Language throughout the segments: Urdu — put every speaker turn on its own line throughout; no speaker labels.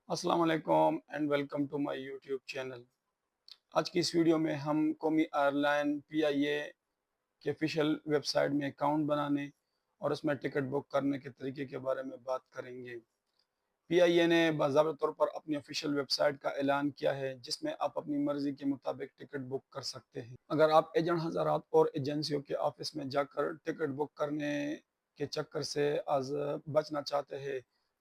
السلام علیکم and welcome to my YouTube channel. آج کی اس ویڈیو میں ہم قومی ایئر لائن پی آئی اے کے آفیشیل ویب سائٹ میں اکاؤنٹ بنانے اور اس میں ٹکٹ بک کرنے کے طریقے کے بارے میں بات کریں گے۔ پی آئی اے نے باضابطہ طور پر اپنی آفیشیل ویب سائٹ کا اعلان کیا ہے جس میں آپ اپنی مرضی کے مطابق ٹکٹ بک کر سکتے ہیں۔ اگر آپ ایجنٹ حضرات اور ایجنسیوں کے آفس میں جا کر ٹکٹ بک کرنے کے چکر سے بچنا چاہتے ہیں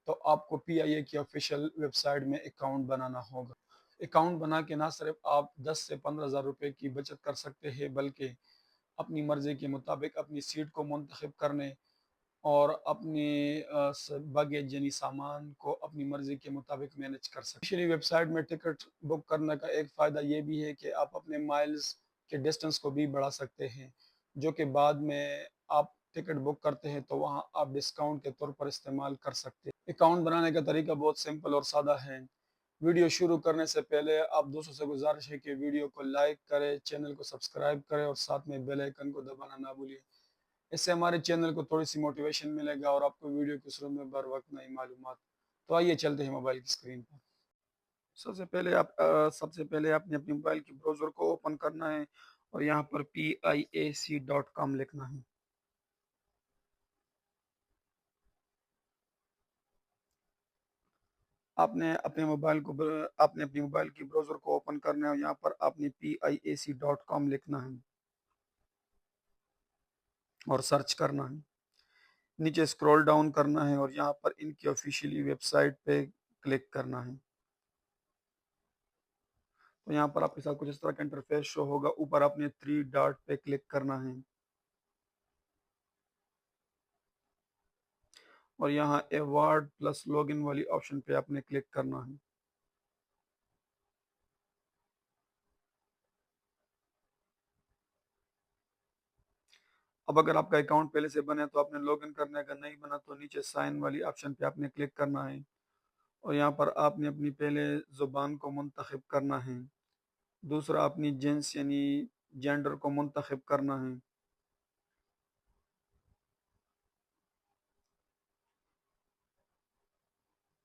تو آپ کو پی آئی اے کی آفیشیل ویب سائٹ میں اکاؤنٹ بنانا ہوگا۔ اکاؤنٹ بنا کے نہ صرف آپ 10 سے 15 ہزار روپے کی بچت کر سکتے ہیں بلکہ اپنی مرضی کے مطابق اپنی سیٹ کو منتخب کرنے اور اپنی باگیج یعنی سامان کو اپنی مرضی کے مطابق مینج کر سکتے ہیں۔ آفیشیلی ویب سائٹ میں ٹکٹ بک کرنے کا ایک فائدہ یہ بھی ہے کہ آپ اپنے مائلز کے ڈسٹنس کو بھی بڑھا سکتے ہیں، جو کہ بعد میں آپ ٹکٹ بک کرتے ہیں تو وہاں آپ ڈسکاؤنٹ کے طور پر استعمال کر سکتے ہیں۔ اکاؤنٹ بنانے کا طریقہ بہت سمپل اور سادہ ہے۔ ویڈیو شروع کرنے سے پہلے آپ دوستوں سے گزارش ہے کہ ویڈیو کو لائک کریں، چینل کو سبسکرائب کریں اور ساتھ میں بیل آئیکن کو دبانا نہ بھولیں۔ اس سے ہمارے چینل کو تھوڑی سی موٹیویشن ملے گا اور آپ کو ویڈیو کی شروع میں بر وقت نئی معلومات۔ تو آئیے چلتے ہیں موبائل کی اسکرین پر۔ سب سے پہلے آپ نے اپنے موبائل کی براؤزر کو اوپن کرنا ہے اور یہاں پر PIAC.com لکھنا ہے۔ آپ نے اپنے موبائل کی براؤزر کو اوپن کرنا ہے اور یہاں پر آپ نے PIAC.com لکھنا ہے اور سرچ کرنا ہے۔ نیچے اسکرول ڈاؤن کرنا ہے اور یہاں پر ان کی آفیشیلی ویب سائٹ پہ کلک کرنا ہے۔ تو یہاں پر آپ کے ساتھ کچھ اس طرح کا انٹرفیس شو ہوگا۔ اوپر آپ نے 3 ڈاٹ پہ کلک کرنا ہے اور یہاں ایوارڈ پلس لاگ ان والی آپشن پہ آپ نے کلک کرنا ہے۔ اب اگر آپ کا اکاؤنٹ پہلے سے بنے تو آپ نے لاگ ان کرنے کا، نہیں بنا تو نیچے سائن والی آپشن پہ آپ نے کلک کرنا ہے اور یہاں پر آپ نے اپنی پہلے زبان کو منتخب کرنا ہے۔ دوسرا اپنی جنس یعنی جینڈر کو منتخب کرنا ہے۔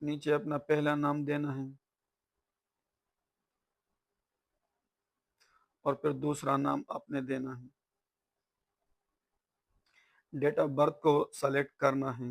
نیچے اپنا پہلا نام دینا ہے اور پھر دوسرا نام آپ نے دینا ہے۔ ڈیٹ آف برتھ کو سلیکٹ کرنا ہے۔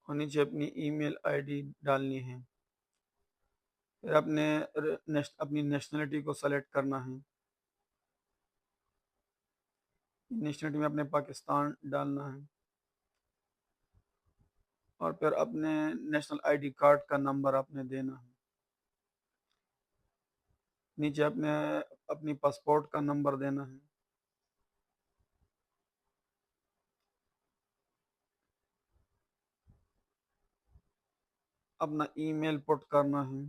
اور نیچے اپنی ای میل آئی ڈی ڈالنی ہے۔ پھر اپنی نیشنلٹی کو سلیکٹ کرنا ہے۔ نیشنلٹی میں اپنے پاکستان ڈالنا ہے اور پھر اپنے نیشنل آئی ڈی کارڈ کا نمبر آپ نے دینا ہے۔ نیچے اپنی پاسپورٹ کا نمبر دینا ہے۔ اپنا ای میل پٹ کرنا ہے۔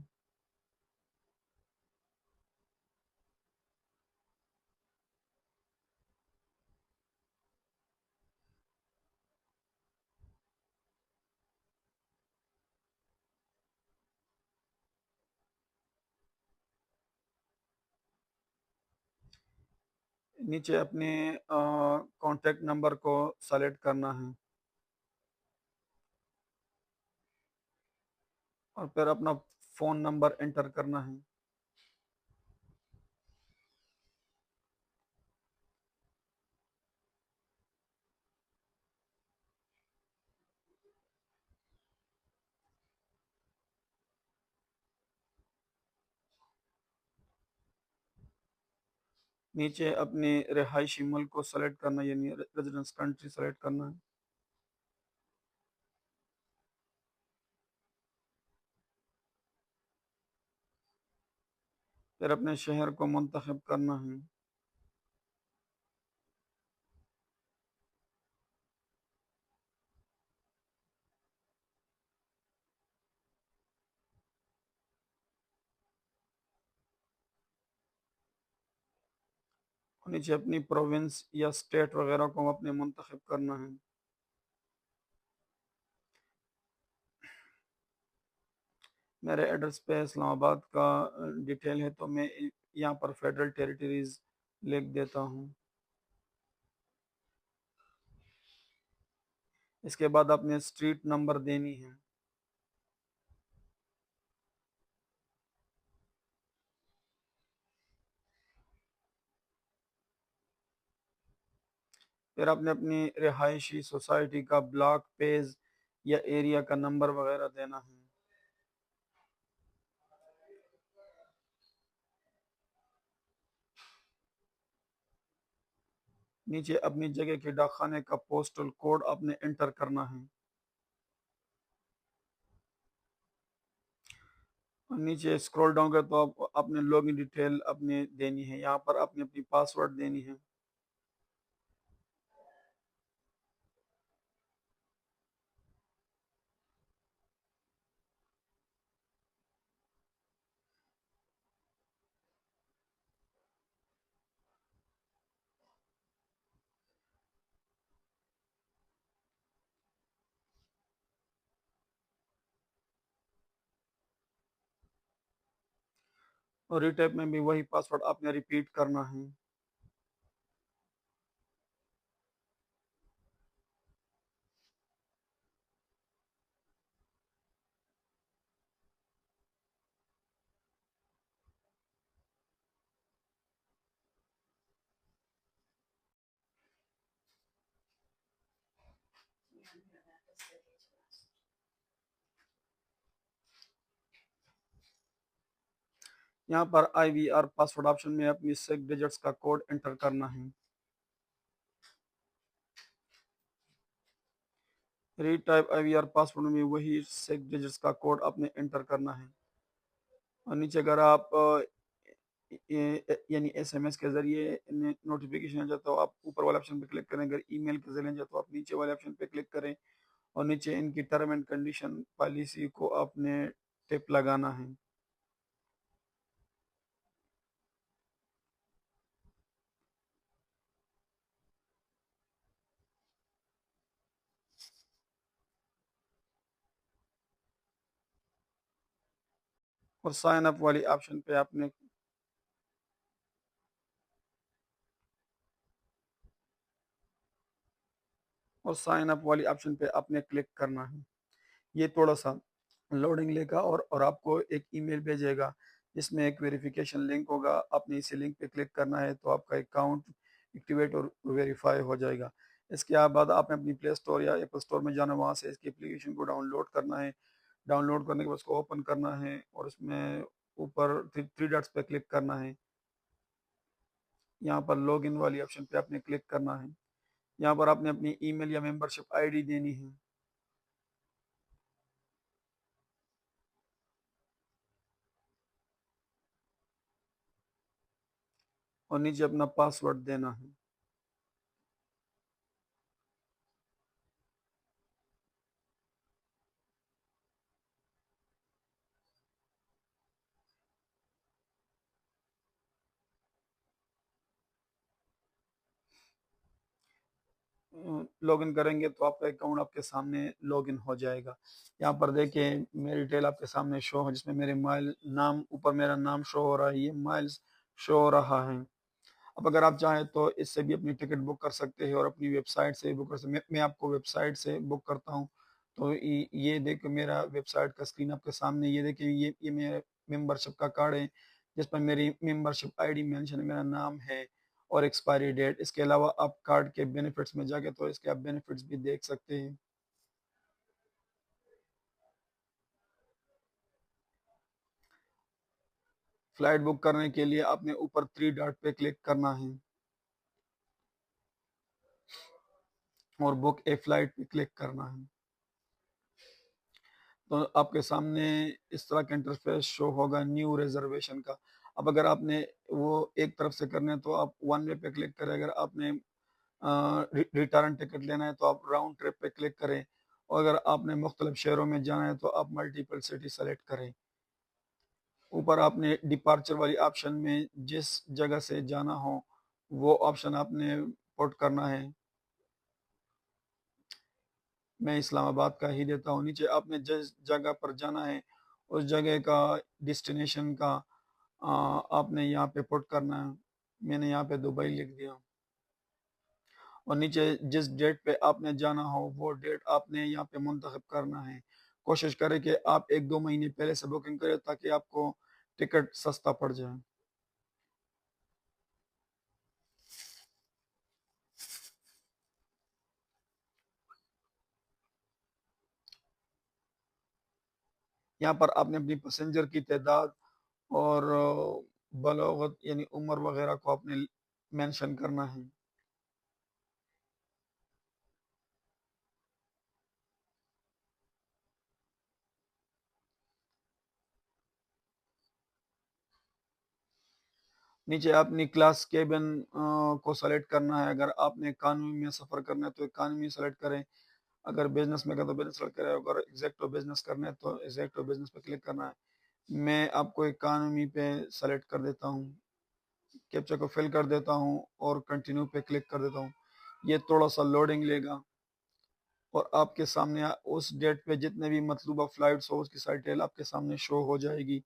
نیچے اپنے کانٹیکٹ نمبر کو سلیکٹ کرنا ہے اور پھر اپنا فون نمبر انٹر کرنا ہے۔ نیچے اپنے رہائشی ملک کو سلیکٹ کرنا یعنی ریزیڈنس کنٹری سلیکٹ کرنا ہے۔ پھر اپنے شہر کو منتخب کرنا ہے۔ اور نیچے اپنی پروونس یا اسٹیٹ وغیرہ کو اپنے منتخب کرنا ہے۔ میرے ایڈریس پہ اسلام آباد کا ڈیٹیل ہے، تو میں یہاں پر فیڈرل ٹیریٹریز لکھ دیتا ہوں۔ اس کے بعد اپنے اسٹریٹ نمبر دینی ہے۔ پھر آپ نے اپنی رہائشی سوسائٹی کا بلاک، پیز یا ایریا کا نمبر وغیرہ دینا ہے۔ نیچے اپنی جگہ کے ڈاک خانے کا پوسٹل کوڈ آپ نے انٹر کرنا ہے۔ اور نیچے اسکرول ڈاؤن کریں تو آپ نے لاگ ان ڈیٹیل اپنے دینی ہے۔ یہاں پر آپ نے اپنی پاسورڈ دینی ہے۔ اور ریٹیپ میں بھی وہی پاسورڈ آپ نے ریپیٹ کرنا ہے۔ یہاں پر I V R password option میں اپنی 6 ڈیجٹس کا کوڈ انٹر کرنا ہے۔ Retype I V R password میں وہی 6 ڈیجٹس کا کوڈ آپ نے انٹر کرنا ہے۔ اور نیچے اگر آپ یعنی ایس ایم ایس کے ذریعے نوٹیفیکیشن آ جائے تو آپ اوپر والے آپشن پہ کلک کریں، اگر ای میل کے ذریعے جائے تو آپ نیچے والے آپشن پہ کلک کریں، اور نیچے ان کی ٹرم اینڈ کنڈیشن پالیسی کو آپ نے ٹپ لگانا ہے۔ اور سائن اپ والی آپشن پہ آپ نے کلک کرنا ہے۔ یہ تھوڑا سا لوڈنگ لے گا اور آپ کو ایک ای میل بھیجے گا جس میں ایک ویریفیکیشن لنک ہوگا۔ آپ نے اسی لنک پہ کلک کرنا ہے تو آپ کا اکاؤنٹ ایکٹیویٹ اور ویریفائی ہو جائے گا۔ اس کے بعد آپ نے اپنی پلے اسٹور یا ایپل اسٹور میں جانا، وہاں سے اس کی اپلیکیشن کو ڈاؤن لوڈ کرنا ہے۔ ڈاؤن لوڈ کرنے کے بعد اس کو اوپن کرنا ہے اور اس میں اوپر 3 ڈاٹس پہ کلک کرنا ہے۔ یہاں پر لاگ ان والی آپشن پہ آپ نے کلک کرنا ہے۔ یہاں پر آپ نے اپنی ای میل یا ممبرشپ آئی ڈی دینی ہے، اور نیچے اپنا پاسورڈ دینا ہے۔ لاگ ان کریں گے تو آپ کا اکاؤنٹ آپ کے سامنے لاگ ان ہو جائے گا۔ یہاں پر دیکھیں میری ڈیٹیل آپ کے سامنے شو ہے، جس میں میرے مائل نام، اوپر میرا نام شو ہو رہا ہے، یہ مائلز شو ہو رہا ہے۔ اب اگر آپ چاہیں تو اس سے بھی اپنی ٹکٹ بک کر سکتے ہیں اور اپنی ویب سائٹ سے بک کر سکتے ہیں۔ میں آپ کو ویب سائٹ سے بک کرتا ہوں، تو یہ دیکھ میرا ویب سائٹ کا اسکرین آپ کے سامنے، یہ دیکھیں یہ میرا ممبرشپ کا کارڈ ہے جس پر میری ممبرشپ آئی ڈی مینشن ہے، میرا نام ہے اور ایکسپائری ڈیٹ۔ اس کے علاوہ آپ کارڈ کے بینیفٹس میں جا کے تو اس کے آپ بینیفٹس بھی دیکھ سکتے ہیں۔ فلائٹ بک کرنے کے لیے آپ نے اوپر 3 ڈاٹ پہ کلک کرنا ہے اور بک اے فلائٹ پہ کلک کرنا ہے۔ تو آپ کے سامنے اس طرح کا انٹرفیس شو ہوگا نیو ریزرویشن کا۔ اب اگر آپ نے وہ ایک طرف سے کرنا ہے تو آپ ون وے پہ کلک کریں، اگر آپ نے ریٹرن ٹکٹ لینا ہے تو آپ راؤنڈ ٹرپ پہ کلک کریں، اور اگر آپ نے مختلف شہروں میں جانا ہے تو آپ ملٹیپل سٹی سلیکٹ کریں۔ اوپر آپ نے ڈپارچر والی آپشن میں جس جگہ سے جانا ہو وہ آپشن آپ نے پٹ کرنا ہے۔ میں اسلام آباد کا ہی دیتا ہوں۔ نیچے آپ نے جس جگہ پر جانا ہے اس جگہ کا ڈیسٹینیشن کا آپ نے یہاں پہ پٹ کرنا ہے۔ میں نے یہاں پہ دبئی لکھ دیا، اور نیچے جس ڈیٹ پہ آپ نے جانا ہو وہ ڈیٹ آپ نے یہاں پہ منتخب کرنا ہے۔ کوشش کریں کہ آپ 1-2 مہینے پہلے سے بکنگ کریں تاکہ آپ کو ٹکٹ سستا پڑ جائے۔ یہاں پر آپ نے اپنی پیسنجر کی تعداد اور بلاغت یعنی عمر وغیرہ کو آپ نے مینشن کرنا ہے۔ نیچے اپنی کلاس کیبن کو سلیکٹ کرنا ہے۔ اگر آپ نے اکانومی میں سفر کرنا ہے تو اکانومی سلیکٹ کریں، اگر بزنس میں کرنا تو بزنس سلیکٹ کریں، اگر ایگزیکٹو بزنس کرنا ہے تو ایگزیکٹو بزنس پہ کلک کرنا ہے۔ میں آپ کو اکانومی پہ سلیکٹ کر دیتا ہوں، کیپچا کو فل کر دیتا ہوں اور کنٹینیو پہ کلک کر دیتا ہوں۔ یہ تھوڑا سا لوڈنگ لے گا، اور آپ کے سامنے اس ڈیٹ پہ جتنے بھی مطلوبہ فلائٹس ہو اس کی سائٹیل آپ کے سامنے شو ہو جائے گی۔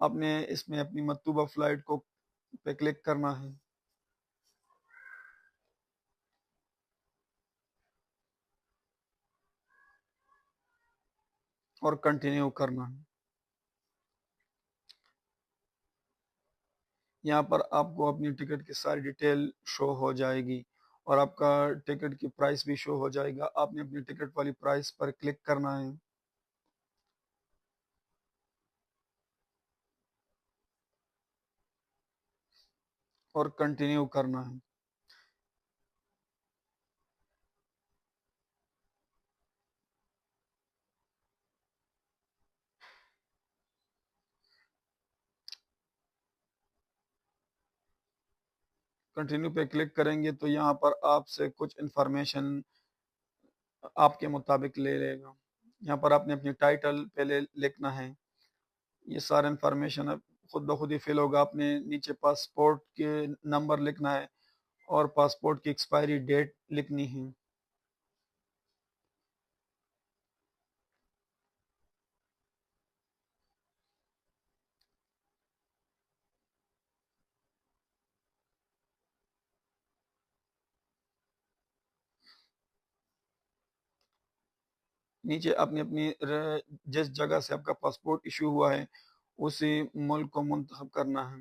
آپ نے اس میں اپنی مطلوبہ فلائٹ کو پہ کلک کرنا ہے اور کنٹینیو کرنا ہے۔ یہاں پر آپ کو اپنی ٹکٹ کی ساری ڈیٹیل شو ہو جائے گی، اور آپ کا ٹکٹ کی پرائس بھی شو ہو جائے گا۔ آپ نے اپنی ٹکٹ والی پرائس پر کلک کرنا ہے اور کنٹینیو کرنا ہے۔ کنٹینیو پہ کلک کریں گے تو یہاں پر آپ سے کچھ انفارمیشن آپ کے مطابق لے لے گا۔ یہاں پر آپ نے اپنی ٹائٹل پہلے لکھنا ہے، یہ سارا انفارمیشن اب خود بخود ہی فل ہوگا۔ آپ نے نیچے پاسپورٹ کے نمبر لکھنا ہے اور پاسپورٹ کی ایکسپائری ڈیٹ لکھنی ہے۔ نیچے آپ نے اپنی جس جگہ سے آپ کا پاسپورٹ ایشو ہوا ہے اسی ملک کو منتخب کرنا ہے۔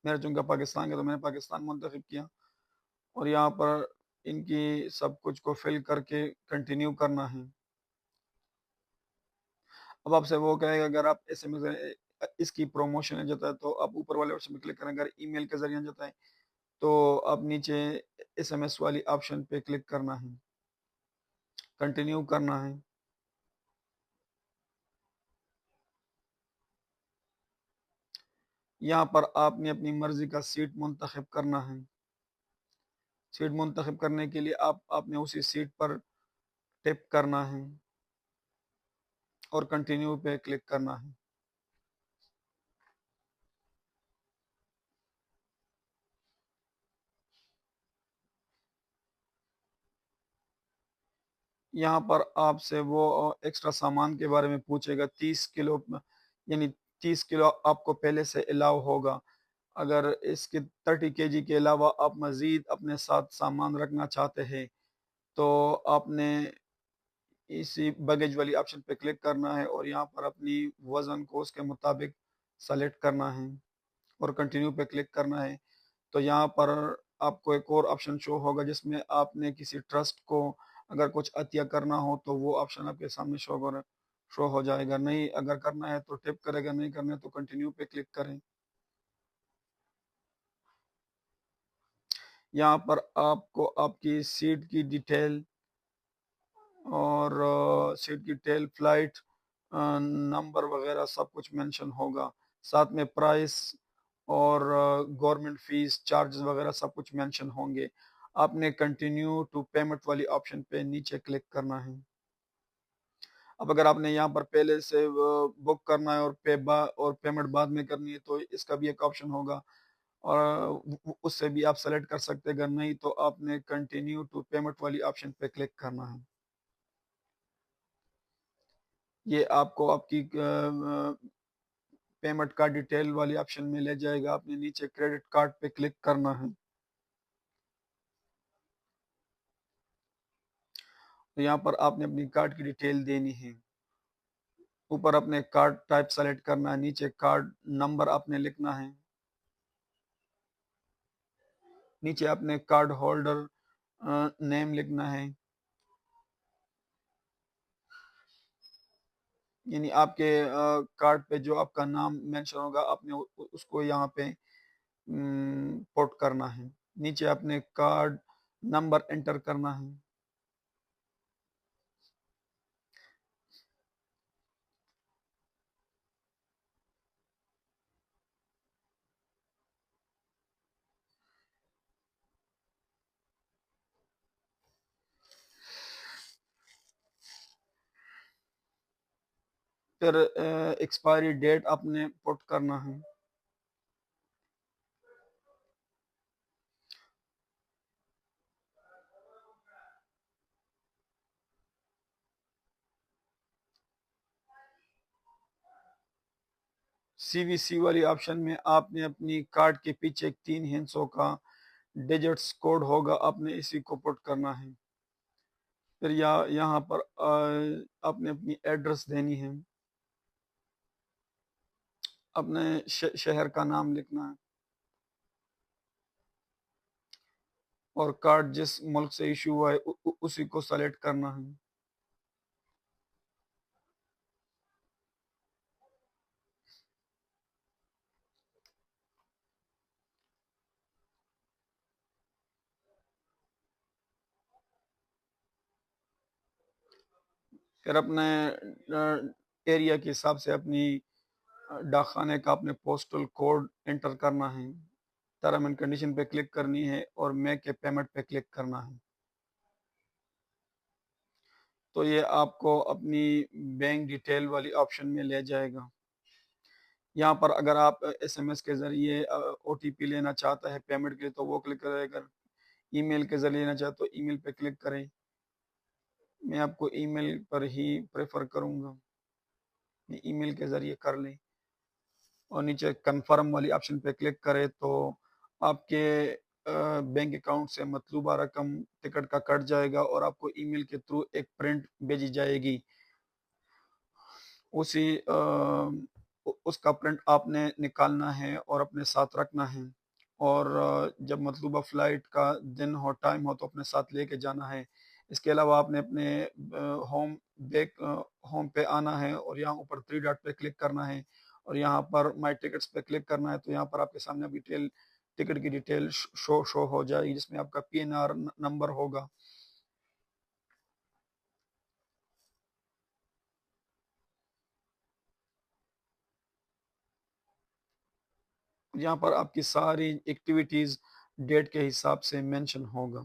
میرا چونکہ پاکستان کا تو میں نے پاکستان منتخب کیا، اور یہاں پر ان کی سب کچھ کو فل کر کے کنٹینیو کرنا ہے۔ اب آپ سے وہ کہے گا اگر آپ ایس ایم ایس اس کی پروموشن جاتا ہے تو آپ اوپر والے آپشن پہ کلک کریں، اگر ای میل کے ذریعے جاتا ہے تو آپ نیچے ایس ایم ایس والی آپشن پہ کلک کرنا ہے، کنٹینیو کرنا ہے۔ یہاں پر آپ نے اپنی مرضی کا سیٹ منتخب کرنا ہے۔ سیٹ منتخب کرنے کے لیے آپ نے اسی سیٹ پر ٹیپ کرنا ہے اور کنٹینیو پہ کلک کرنا ہے۔ یہاں پر آپ سے وہ ایکسٹرا سامان کے بارے میں پوچھے گا، 30 کلو یعنی 30 کلو آپ کو پہلے سے الاؤ ہوگا۔ اگر اس کے 30 kg کے علاوہ آپ مزید اپنے ساتھ سامان رکھنا چاہتے ہیں تو آپ نے اسی بگیج والی آپشن پہ کلک کرنا ہے اور یہاں پر اپنی وزن کو اس کے مطابق سلیکٹ کرنا ہے اور کنٹینیو پہ کلک کرنا ہے۔ تو یہاں پر آپ کو ایک اور آپشن شو ہوگا جس میں آپ نے کسی ٹرسٹ کو اگر کچھ عطیہ کرنا ہو تو وہ آپشن آپ کے سامنے شو ہو جائے گا۔ نہیں اگر کرنا ہے تو ٹپ کرے گا، نہیں کرنا ہے تو کنٹینیو پہ کلک کریں۔ یہاں پر آپ کو آپ کی سیٹ کی ڈیٹیل اور سیٹ کی ٹیل، فلائٹ نمبر وغیرہ سب کچھ مینشن ہوگا، ساتھ میں پرائس اور گورنمنٹ فیس چارجز وغیرہ سب کچھ مینشن ہوں گے. آپ نے کنٹینیو ٹو پیمنٹ والی آپشن پہ نیچے کلک کرنا ہے. اب اگر آپ نے یہاں پر پہلے سے بک کرنا ہے اور پیمنٹ بعد میں کرنی ہے تو اس کا بھی ایک آپشن ہوگا اور اس سے بھی آپ سلیکٹ کر سکتے. اگر نہیں تو آپ نے کنٹینیو ٹو پیمنٹ والی آپشن پہ کلک کرنا ہے. یہ آپ کو آپ کی پیمنٹ کا ڈیٹیل والی آپشن میں لے جائے گا. آپ نے نیچے کریڈٹ کارڈ پہ کلک کرنا ہے. تو یہاں پر آپ نے اپنی کارڈ کی ڈیٹیل دینی ہے. اوپر اپنے کارڈ ٹائپ سلیکٹ کرنا ہے. نیچے کارڈ نمبر آپ نے لکھنا ہے. نیچے اپنے کارڈ ہولڈر نیم لکھنا ہے. یعنی آپ کے کارڈ پہ جو آپ کا نام مینشن ہوگا آپ نے اس کو یہاں پہ پوٹ کرنا ہے. نیچے اپنے کارڈ نمبر انٹر کرنا ہے. پھر ایکسپائری ڈیٹ آپ نے پوٹ کرنا ہے. سی وی سی والی آپشن میں آپ نے اپنی کارڈ کے پیچھے 3 ہندسوں کا ڈیجٹس کوڈ ہوگا آپ نے اسی کو پٹ کرنا ہے. پھر یہاں پر آپ نے اپنی ایڈریس دینی ہے. اپنے شہر کا نام لکھنا ہے اور کارڈ جس ملک سے ایشو ہوا ہے اسی کو سلیکٹ کرنا ہے. پھر اپنے ایریا کے حساب سے اپنی ڈاک خانے کا اپنے پوسٹل کوڈ انٹر کرنا ہے. ٹرم اینڈ کنڈیشن پہ کلک کرنی ہے اور میک اے پیمنٹ پہ کلک کرنا ہے. تو یہ آپ کو اپنی بینک ڈیٹیل والی آپشن میں لے جائے گا. یہاں پر اگر آپ ایس ایم ایس کے ذریعے او ٹی پی لینا چاہتا ہے پیمنٹ کے لیے تو وہ کلک کرے. اگر ای میل کے ذریعے لینا چاہتا تو ای میل پہ کلک کریں. میں آپ کو ای میل پر ہی پریفر کروں گا. ای میل کے ذریعے کر لیں اور نیچے کنفرم والی آپشن پہ کلک کرے تو آپ کے بینک اکاؤنٹ سے مطلوبہ رقم ٹکٹ کا کٹ جائے گا اور آپ کو ای میل کے تھرو ایک پرنٹ بھیجی جائے گی. اس کا پرنٹ آپ نے نکالنا ہے اور اپنے ساتھ رکھنا ہے اور جب مطلوبہ فلائٹ کا دن ہو ٹائم ہو تو اپنے ساتھ لے کے جانا ہے. اس کے علاوہ آپ نے اپنے ہوم پہ آنا ہے اور یہاں اوپر 3 ڈاٹ پہ کلک کرنا ہے اور یہاں پر مائی ٹکٹس پہ کلک کرنا ہے. تو یہاں پر آپ کے سامنے ٹکٹ کی ڈیٹیل شو ہو جائے گی جس میں آپ کا پی این آر نمبر ہوگا. یہاں پر آپ کی ساری ایکٹیویٹیز ڈیٹ کے حساب سے مینشن ہوگا.